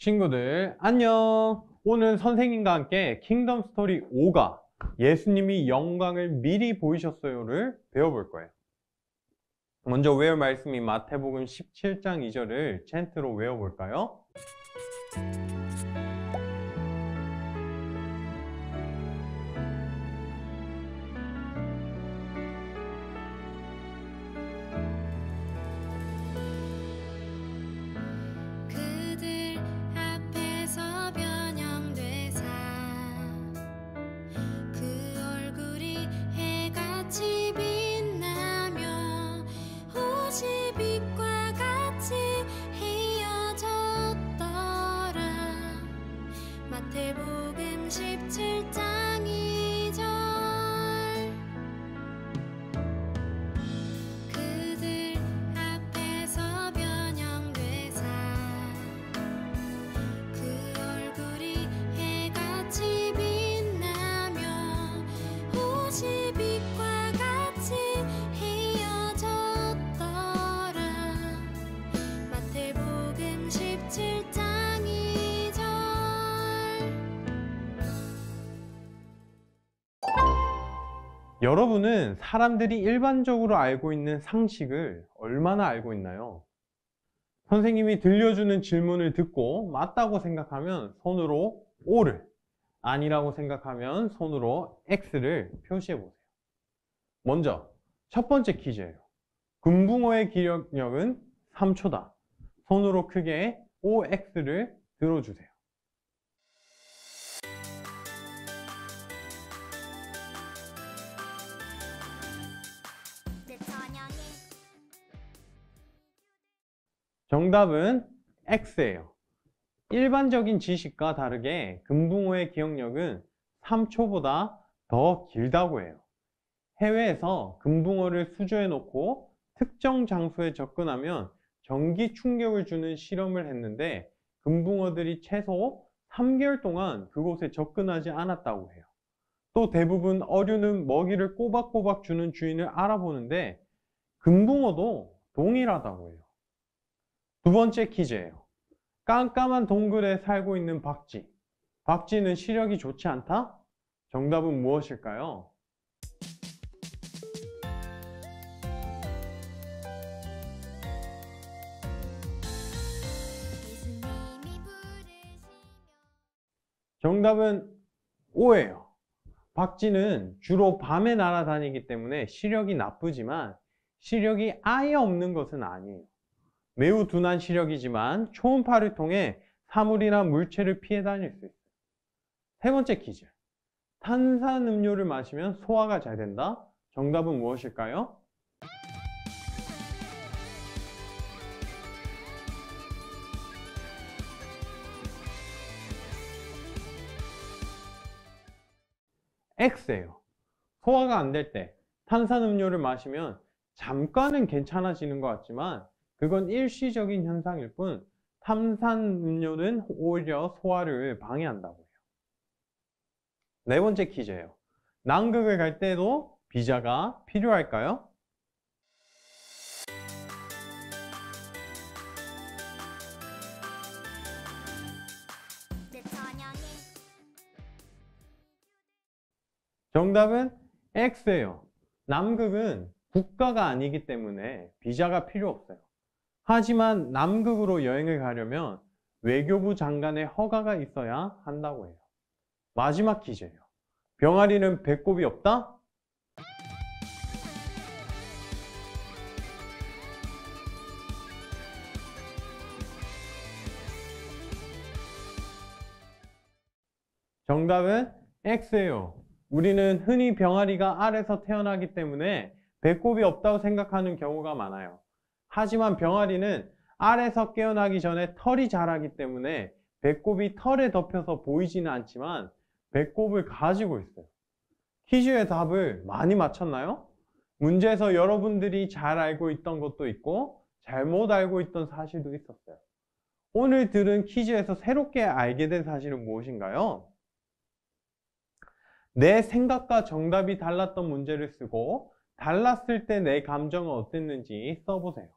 친구들 안녕. 오늘 선생님과 함께 킹덤 스토리 5가 예수님이 영광을 미리 보이셨어요를 배워볼 거예요. 먼저 외울 말씀이 마태복음 17장 2절을 챈트로 외워볼까요? 마태복음 17장 2절. 그들 앞에서 변형되사 그 얼굴이 해같이 빛나며 옷이 빛과 같이 휘어졌더라. 마태복음 17장. 여러분은 사람들이 일반적으로 알고 있는 상식을 얼마나 알고 있나요? 선생님이 들려주는 질문을 듣고 맞다고 생각하면 손으로 O를, 아니라고 생각하면 손으로 X를 표시해 보세요. 먼저 첫 번째 퀴즈예요. 금붕어의 기억력은 3초다. 손으로 크게 OX를 들어주세요. 정답은 X예요. 일반적인 지식과 다르게 금붕어의 기억력은 3초보다 더 길다고 해요. 해외에서 금붕어를 수조에 놓고 특정 장소에 접근하면 전기 충격을 주는 실험을 했는데 금붕어들이 최소 3개월 동안 그곳에 접근하지 않았다고 해요. 또 대부분 어류는 먹이를 꼬박꼬박 주는 주인을 알아보는데 금붕어도 동일하다고 해요. 두 번째 퀴즈예요. 깜깜한 동굴에 살고 있는 박쥐. 박쥐는 시력이 좋지 않다? 정답은 무엇일까요? 정답은 O예요. 박쥐는 주로 밤에 날아다니기 때문에 시력이 나쁘지만 시력이 아예 없는 것은 아니에요. 매우 둔한 시력이지만 초음파를 통해 사물이나 물체를 피해 다닐 수 있어요. 세 번째 퀴즈. 탄산음료를 마시면 소화가 잘 된다? 정답은 무엇일까요? X예요. 소화가 안 될 때 탄산음료를 마시면 잠깐은 괜찮아지는 것 같지만 그건 일시적인 현상일 뿐 탄산음료는 오히려 소화를 방해한다고 해요. 네 번째 퀴즈예요. 남극을 갈 때도 비자가 필요할까요? 정답은 X예요. 남극은 국가가 아니기 때문에 비자가 필요 없어요. 하지만 남극으로 여행을 가려면 외교부 장관의 허가가 있어야 한다고 해요. 마지막 퀴즈예요. 병아리는 배꼽이 없다? 정답은 X예요. 우리는 흔히 병아리가 알에서 태어나기 때문에 배꼽이 없다고 생각하는 경우가 많아요. 하지만 병아리는 알에서 깨어나기 전에 털이 자라기 때문에 배꼽이 털에 덮여서 보이지는 않지만 배꼽을 가지고 있어요. 퀴즈의 답을 많이 맞췄나요? 문제에서 여러분들이 잘 알고 있던 것도 있고 잘못 알고 있던 사실도 있었어요. 오늘 들은 퀴즈에서 새롭게 알게 된 사실은 무엇인가요? 내 생각과 정답이 달랐던 문제를 쓰고 달랐을 때 내 감정은 어땠는지 써보세요.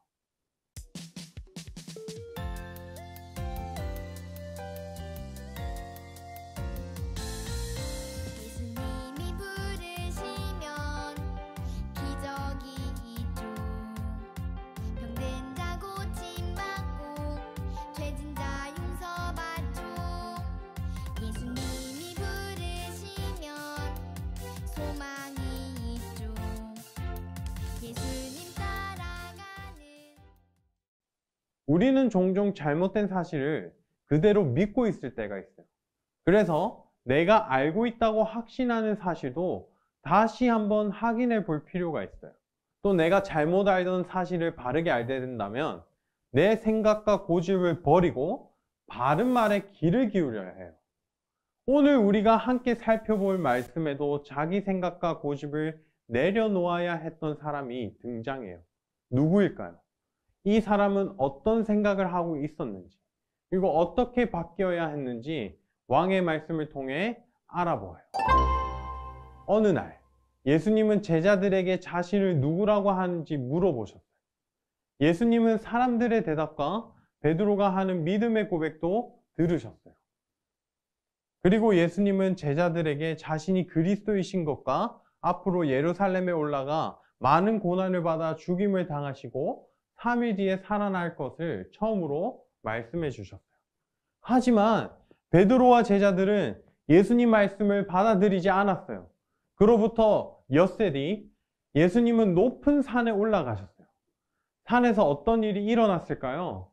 우리는 종종 잘못된 사실을 그대로 믿고 있을 때가 있어요. 그래서 내가 알고 있다고 확신하는 사실도 다시 한번 확인해 볼 필요가 있어요. 또 내가 잘못 알던 사실을 바르게 알게 된다면 내 생각과 고집을 버리고 바른 말에 귀를 기울여야 해요. 오늘 우리가 함께 살펴볼 말씀에도 자기 생각과 고집을 내려놓아야 했던 사람이 등장해요. 누구일까요? 이 사람은 어떤 생각을 하고 있었는지, 그리고 어떻게 바뀌어야 했는지 왕의 말씀을 통해 알아보아요. 어느 날 예수님은 제자들에게 자신을 누구라고 하는지 물어보셨어요. 예수님은 사람들의 대답과 베드로가 하는 믿음의 고백도 들으셨어요. 그리고 예수님은 제자들에게 자신이 그리스도이신 것과 앞으로 예루살렘에 올라가 많은 고난을 받아 죽임을 당하시고 3일 뒤에 살아날 것을 처음으로 말씀해 주셨어요. 하지만 베드로와 제자들은 예수님 말씀을 받아들이지 않았어요. 그로부터 엿새 뒤 예수님은 높은 산에 올라가셨어요. 산에서 어떤 일이 일어났을까요?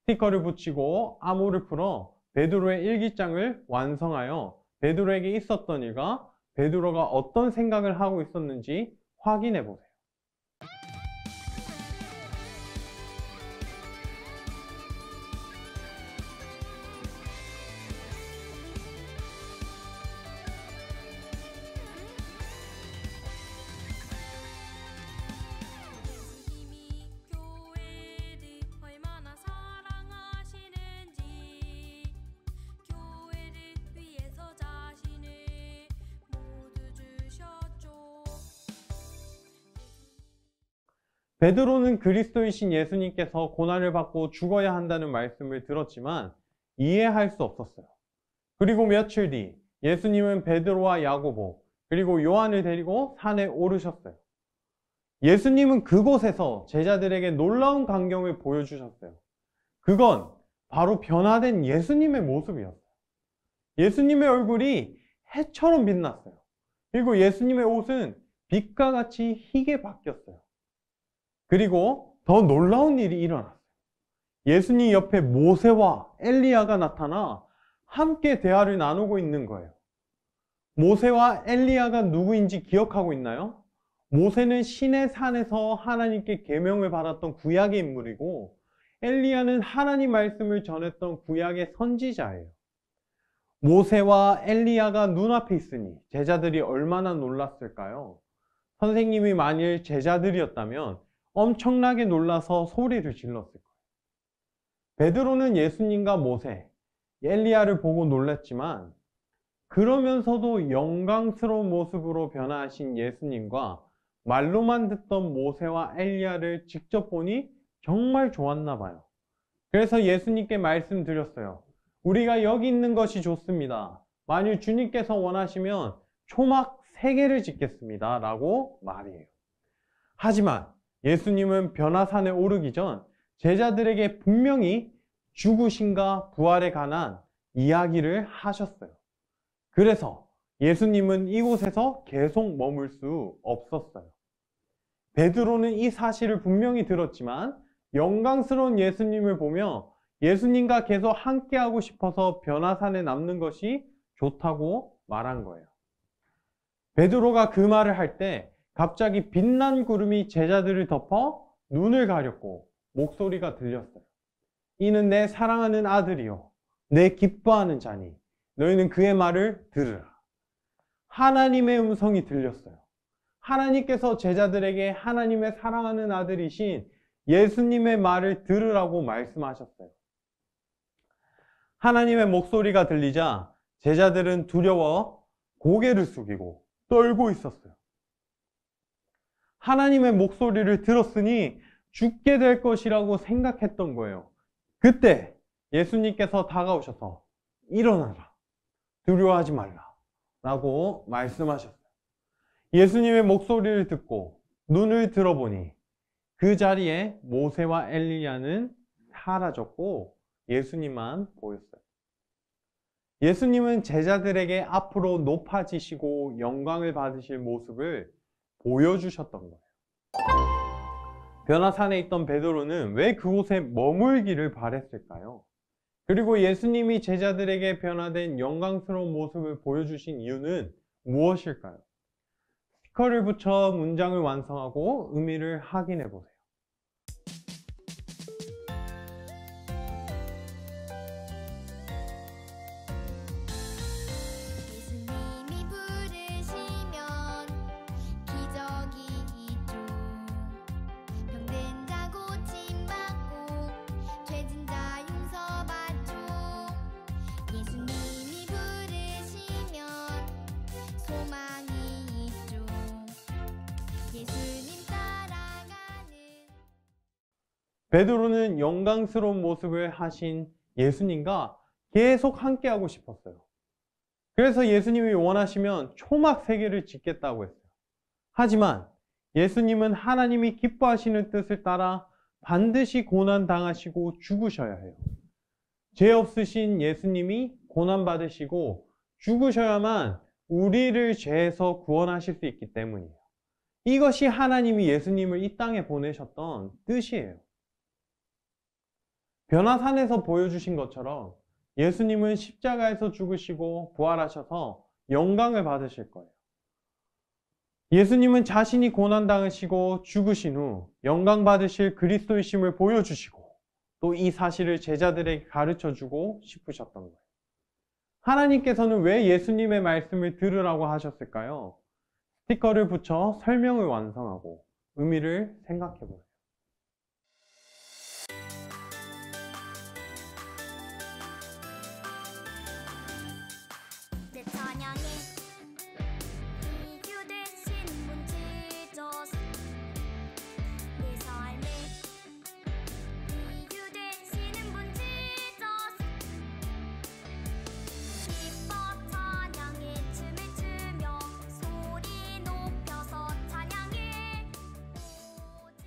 스티커를 붙이고 암호를 풀어 베드로의 일기장을 완성하여 베드로에게 있었던 일과 베드로가 어떤 생각을 하고 있었는지 확인해 보세요. 예수님이 교회를 얼마나 사랑하시는지 교회를 위해서 자신을 모두 주셨죠. 베드로는 그리스도이신 예수님께서 고난을 받고 죽어야 한다는 말씀을 들었지만 이해할 수 없었어요. 그리고 며칠 뒤 예수님은 베드로와 야고보 그리고 요한을 데리고 산에 오르셨어요. 예수님은 그곳에서 제자들에게 놀라운 광경을 보여주셨어요. 그건 바로 변화된 예수님의 모습이었어요. 예수님의 얼굴이 해처럼 빛났어요. 그리고 예수님의 옷은 빛과 같이 희게 바뀌었어요. 그리고 더 놀라운 일이 일어났어요. 예수님 옆에 모세와 엘리야가 나타나 함께 대화를 나누고 있는 거예요. 모세와 엘리야가 누구인지 기억하고 있나요? 모세는 시내 산에서 하나님께 계명을 받았던 구약의 인물이고 엘리야는 하나님 말씀을 전했던 구약의 선지자예요. 모세와 엘리야가 눈앞에 있으니 제자들이 얼마나 놀랐을까요? 선생님이 만일 제자들이었다면 엄청나게 놀라서 소리를 질렀을 거예요. 베드로는 예수님과 모세, 엘리야를 보고 놀랐지만 그러면서도 영광스러운 모습으로 변화하신 예수님과 말로만 듣던 모세와 엘리야를 직접 보니 정말 좋았나 봐요. 그래서 예수님께 말씀드렸어요. 우리가 여기 있는 것이 좋습니다. 만일 주님께서 원하시면 초막 3개를 짓겠습니다. 라고 말이에요. 하지만 예수님은 변화산에 오르기 전 제자들에게 분명히 죽으심과 부활에 관한 이야기를 하셨어요. 그래서 예수님은 이곳에서 계속 머물 수 없었어요. 베드로는 이 사실을 분명히 들었지만 영광스러운 예수님을 보며 예수님과 계속 함께하고 싶어서 변화산에 남는 것이 좋다고 말한 거예요. 베드로가 그 말을 할 때 갑자기 빛난 구름이 제자들을 덮어 눈을 가렸고 목소리가 들렸어요. 이는 내 사랑하는 아들이요 내 기뻐하는 자니 너희는 그의 말을 들으라. 하나님의 음성이 들렸어요. 하나님께서 제자들에게 하나님의 사랑하는 아들이신 예수님의 말을 들으라고 말씀하셨어요. 하나님의 목소리가 들리자 제자들은 두려워 고개를 숙이고 떨고 있었어요. 하나님의 목소리를 들었으니 죽게 될 것이라고 생각했던 거예요. 그때 예수님께서 다가오셔서 일어나라, 두려워하지 말라 라고 말씀하셨어요. 예수님의 목소리를 듣고 눈을 들어보니 그 자리에 모세와 엘리야는 사라졌고 예수님만 보였어요. 예수님은 제자들에게 앞으로 높아지시고 영광을 받으실 모습을 보여주셨던 거예요. 변화산에 있던 베드로는 왜 그곳에 머물기를 바랬을까요? 그리고 예수님이 제자들에게 변화된 영광스러운 모습을 보여주신 이유는 무엇일까요? 스티커를 붙여 문장을 완성하고 의미를 확인해 보세요. 예수님이 부르시면 기적이 있죠. 병든 자 고침받고 죄진 자 용서받죠. 예수님이 부르시면 소망이 있죠. 예수님 따라가는 베드로는 영광스러운 모습을 하신 예수님과 계속 함께하고 싶었어요. 그래서 예수님이 원하시면 초막 3개를 짓겠다고 했어요. 하지만 예수님은 하나님이 기뻐하시는 뜻을 따라 반드시 고난당하시고 죽으셔야 해요. 죄 없으신 예수님이 고난받으시고 죽으셔야만 우리를 죄에서 구원하실 수 있기 때문이에요. 이것이 하나님이 예수님을 이 땅에 보내셨던 뜻이에요. 변화산에서 보여주신 것처럼 예수님은 십자가에서 죽으시고 부활하셔서 영광을 받으실 거예요. 예수님은 자신이 고난당하시고 죽으신 후 영광 받으실 그리스도이심을 보여주시고 또 이 사실을 제자들에게 가르쳐주고 싶으셨던 거예요. 하나님께서는 왜 예수님의 말씀을 들으라고 하셨을까요? 스티커를 붙여 설명을 완성하고 의미를 생각해 보세요. 내 찬양에 이유 되신 분 지저스 내 삶에 이유 되시는 분 지저스 기뻐 찬양에 춤을 추며 소리 높여서 찬양해 오직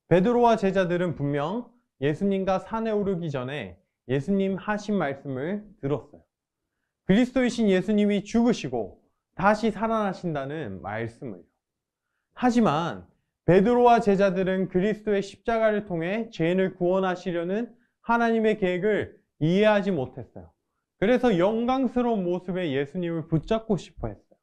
베드로와 제자들은 분명 예수님과 산에 오르기 전에 예수님 하신 말씀을 들었어요. 그리스도이신 예수님이 죽으시고 다시 살아나신다는 말씀을요. 하지만 베드로와 제자들은 그리스도의 십자가를 통해 죄인을 구원하시려는 하나님의 계획을 이해하지 못했어요. 그래서 영광스러운 모습의 예수님을 붙잡고 싶어 했어요.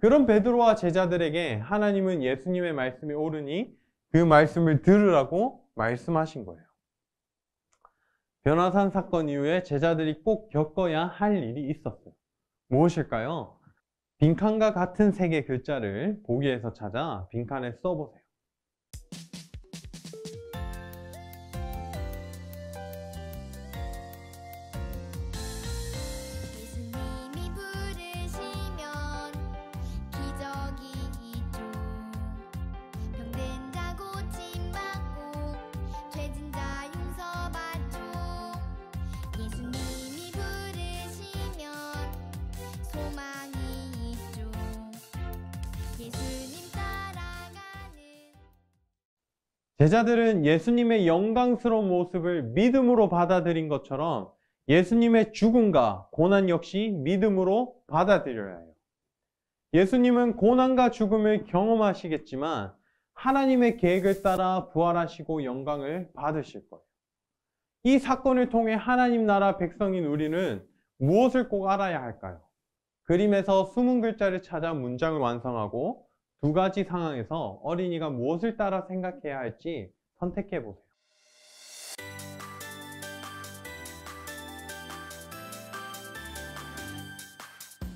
그런 베드로와 제자들에게 하나님은 예수님의 말씀이 옳으니 그 말씀을 들으라고 말씀하신 거예요. 변화산 사건 이후에 제자들이 꼭 겪어야 할 일이 있었어요. 무엇일까요? 빈칸과 같은 색의 글자를 보기에서 찾아 빈칸에 써보세요. 예수님이 부르시면 기적이 있죠. 병든 자 고침받고 죄진 자 용서받죠. 예수님이 부르시면 소망이 있죠. 예수님 따라가는 제자들은 예수님의 영광스러운 모습을 믿음으로 받아들인 것처럼 예수님의 죽음과 고난 역시 믿음으로 받아들여야 해요. 예수님은 고난과 죽음을 경험하시겠지만 하나님의 계획을 따라 부활하시고 영광을 받으실 거예요. 이 사건을 통해 하나님 나라 백성인 우리는 무엇을 꼭 알아야 할까요? 그림에서 숨은 글자를 찾아 문장을 완성하고 2가지 상황에서 어린이가 무엇을 따라 생각해야 할지 선택해 보세요.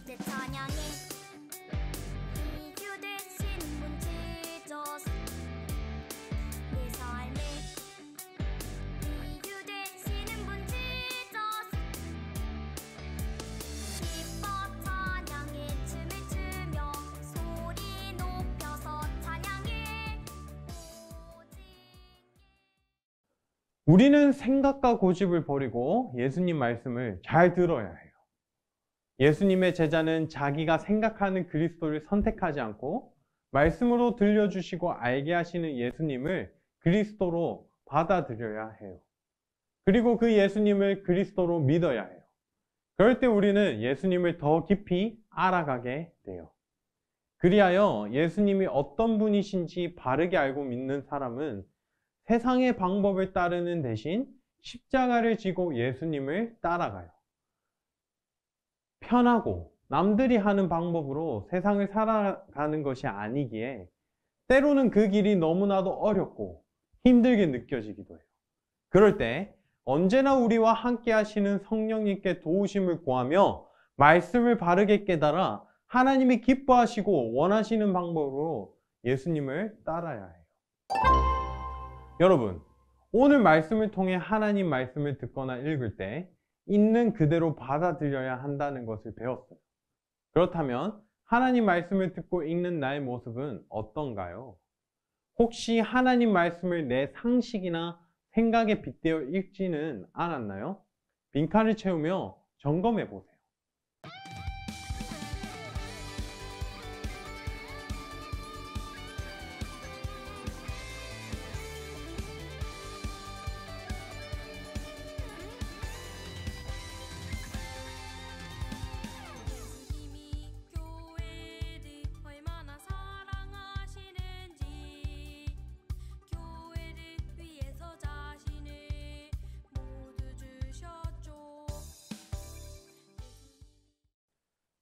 내 찬양에 이유 되신 분 지저스 내 삶에 이유 되시는 분 지저스 기뻐 찬양에 춤을 추며 소리 높여서 찬양해 오직 우리는 생각과 고집을 버리고 예수님 말씀을 잘 들어야 해요. 예수님의 제자는 자기가 생각하는 그리스도를 선택하지 않고 말씀으로 들려주시고 알게 하시는 예수님을 그리스도로 받아들여야 해요. 그리고 그 예수님을 그리스도로 믿어야 해요. 그럴 때 우리는 예수님을 더 깊이 알아가게 돼요. 그리하여 예수님이 어떤 분이신지 바르게 알고 믿는 사람은 세상의 방법을 따르는 대신 십자가를 지고 예수님을 따라가요. 편하고 남들이 하는 방법으로 세상을 살아가는 것이 아니기에 때로는 그 길이 너무나도 어렵고 힘들게 느껴지기도 해요. 그럴 때 언제나 우리와 함께 하시는 성령님께 도우심을 구하며 말씀을 바르게 깨달아 하나님이 기뻐하시고 원하시는 방법으로 예수님을 따라야 해요. 여러분, 오늘 말씀을 통해 하나님 말씀을 듣거나 읽을 때 있는 그대로 받아들여야 한다는 것을 배웠어요. 그렇다면 하나님 말씀을 듣고 읽는 나의 모습은 어떤가요? 혹시 하나님 말씀을 내 상식이나 생각에 빗대어 읽지는 않았나요? 빈칸을 채우며 점검해 보세요. 예수님이 교회를 얼마나 사랑하시는지 교회를 위해서 자신을 모두 주셨죠.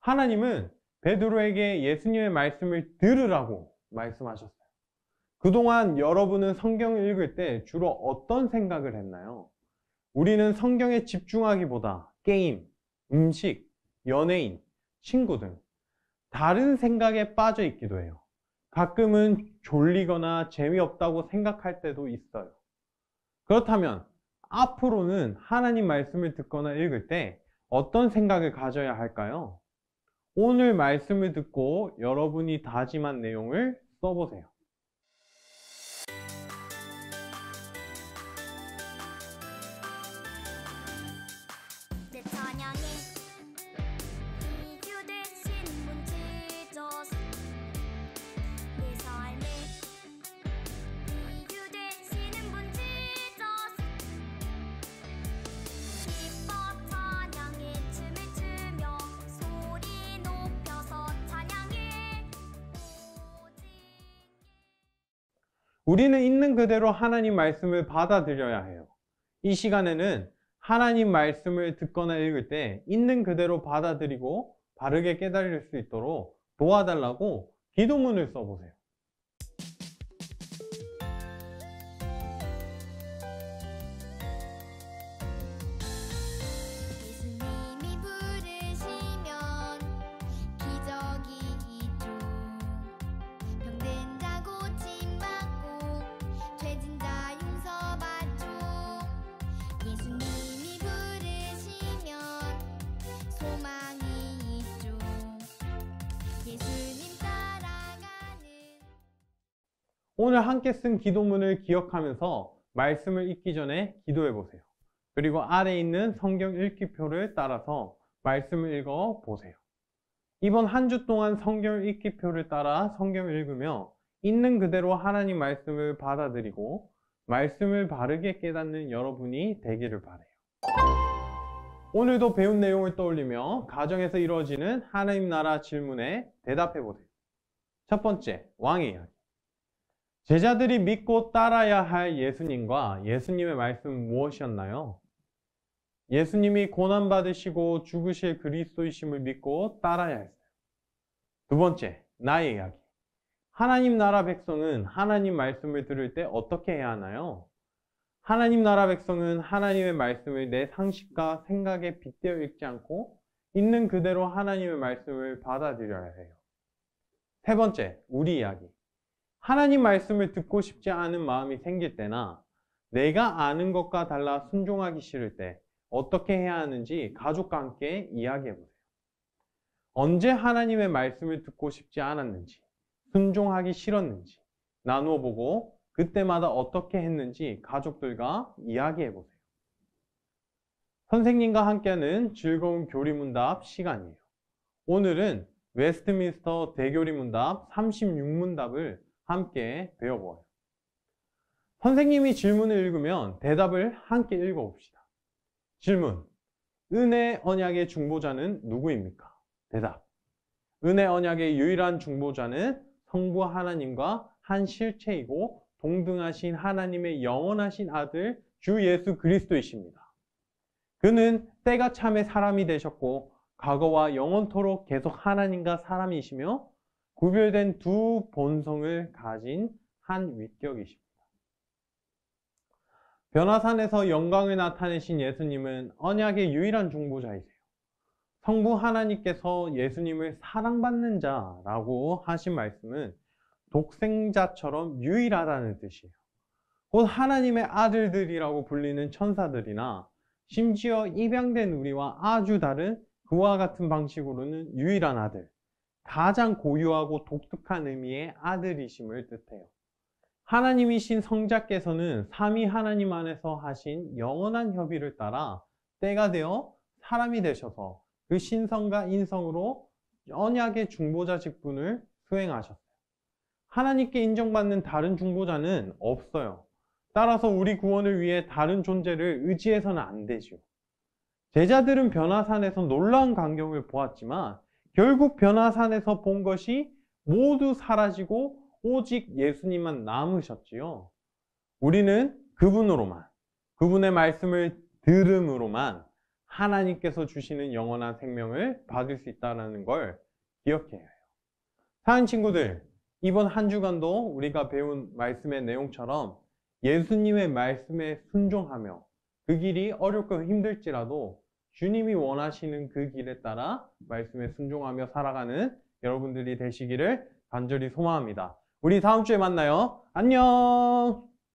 하나님은 베드로에게 예수님의 말씀을 들으라고 말씀하셨어요. 그동안 여러분은 성경을 읽을 때 주로 어떤 생각을 했나요? 우리는 성경에 집중하기보다 게임, 음식, 연예인, 친구 등 다른 생각에 빠져 있기도 해요. 가끔은 졸리거나 재미없다고 생각할 때도 있어요. 그렇다면 앞으로는 하나님 말씀을 듣거나 읽을 때 어떤 생각을 가져야 할까요? 오늘 말씀을 듣고 여러분이 다짐한 내용을 써보세요. 내 찬양에 이유 되신 분 지저스 내 삶에 이유 되시는 분 지저스 기뻐 찬양의 춤을 추며 소리 높여서 찬양해 오직 우리는 있는 그대로 하나님 말씀을 받아들여야 해요. 이 시간에는 하나님 말씀을 듣거나 읽을 때 있는 그대로 받아들이고 바르게 깨달을 수 있도록 도와달라고 기도문을 써보세요. 예수님이 부르시면 기적이 있죠. 병든 자 고침받고 죄진 자 용서받죠. 예수님이 부르시면 소망이 있죠. 예수님 따라가는 오늘 함께 쓴 기도문을 기억하면서 말씀을 읽기 전에 기도해 보세요. 그리고 아래에 있는 성경 읽기표를 따라서 말씀을 읽어 보세요. 이번 한 주 동안 성경 읽기표를 따라 성경을 읽으며 있는 그대로 하나님 말씀을 받아들이고 말씀을 바르게 깨닫는 여러분이 되기를 바라요. 오늘도 배운 내용을 떠올리며 가정에서 이루어지는 하나님 나라 질문에 대답해 보세요. 첫 번째, 왕의 이야기. 제자들이 믿고 따라야 할 예수님과 예수님의 말씀은 무엇이었나요? 예수님이 고난받으시고 죽으실 그리스도이심을 믿고 따라야 했어요. 두 번째, 나의 이야기. 하나님 나라 백성은 하나님 말씀을 들을 때 어떻게 해야 하나요? 하나님 나라 백성은 하나님의 말씀을 내 상식과 생각에 빗대어 읽지 않고 있는 그대로 하나님의 말씀을 받아들여야 해요. 세 번째, 우리 이야기. 하나님 말씀을 듣고 싶지 않은 마음이 생길 때나 내가 아는 것과 달라 순종하기 싫을 때 어떻게 해야 하는지 가족과 함께 이야기해 보세요. 언제 하나님의 말씀을 듣고 싶지 않았는지, 순종하기 싫었는지 나누어 보고 그때마다 어떻게 했는지 가족들과 이야기해 보세요. 선생님과 함께하는 즐거운 교리문답 시간이에요. 오늘은 웨스트민스터 대교리문답 36문답을 함께 배워보아요. 선생님이 질문을 읽으면 대답을 함께 읽어봅시다. 질문: 은혜 언약의 중보자는 누구입니까? 대답: 은혜 언약의 유일한 중보자는 성부 하나님과 한 실체이고 동등하신 하나님의 영원하신 아들 주 예수 그리스도이십니다. 그는 때가 참에 사람이 되셨고 과거와 영원토록 계속 하나님과 사람이시며 구별된 두 본성을 가진 한 위격이십니다. 변화산에서 영광을 나타내신 예수님은 언약의 유일한 중보자이세요. 성부 하나님께서 예수님을 사랑받는 자라고 하신 말씀은 독생자처럼 유일하다는 뜻이에요. 곧 하나님의 아들들이라고 불리는 천사들이나 심지어 입양된 우리와 아주 다른 그와 같은 방식으로는 유일한 아들, 가장 고유하고 독특한 의미의 아들이심을 뜻해요. 하나님이신 성자께서는 삼위 하나님 안에서 하신 영원한 협의를 따라 때가 되어 사람이 되셔서 그 신성과 인성으로 언약의 중보자 직분을 수행하셨어요. 하나님께 인정받는 다른 중보자는 없어요. 따라서 우리 구원을 위해 다른 존재를 의지해서는 안 되죠. 제자들은 변화산에서 놀라운 광경을 보았지만 결국 변화산에서 본 것이 모두 사라지고 오직 예수님만 남으셨지요. 우리는 그분으로만, 그분의 말씀을 들음으로만 하나님께서 주시는 영원한 생명을 받을 수 있다는 걸 기억해야 해요. 사랑하는 친구들, 이번 한 주간도 우리가 배운 말씀의 내용처럼 예수님의 말씀에 순종하며 그 길이 어렵고 힘들지라도 주님이 원하시는 그 길에 따라 말씀에 순종하며 살아가는 여러분들이 되시기를 간절히 소망합니다. 우리 다음 주에 만나요. 안녕!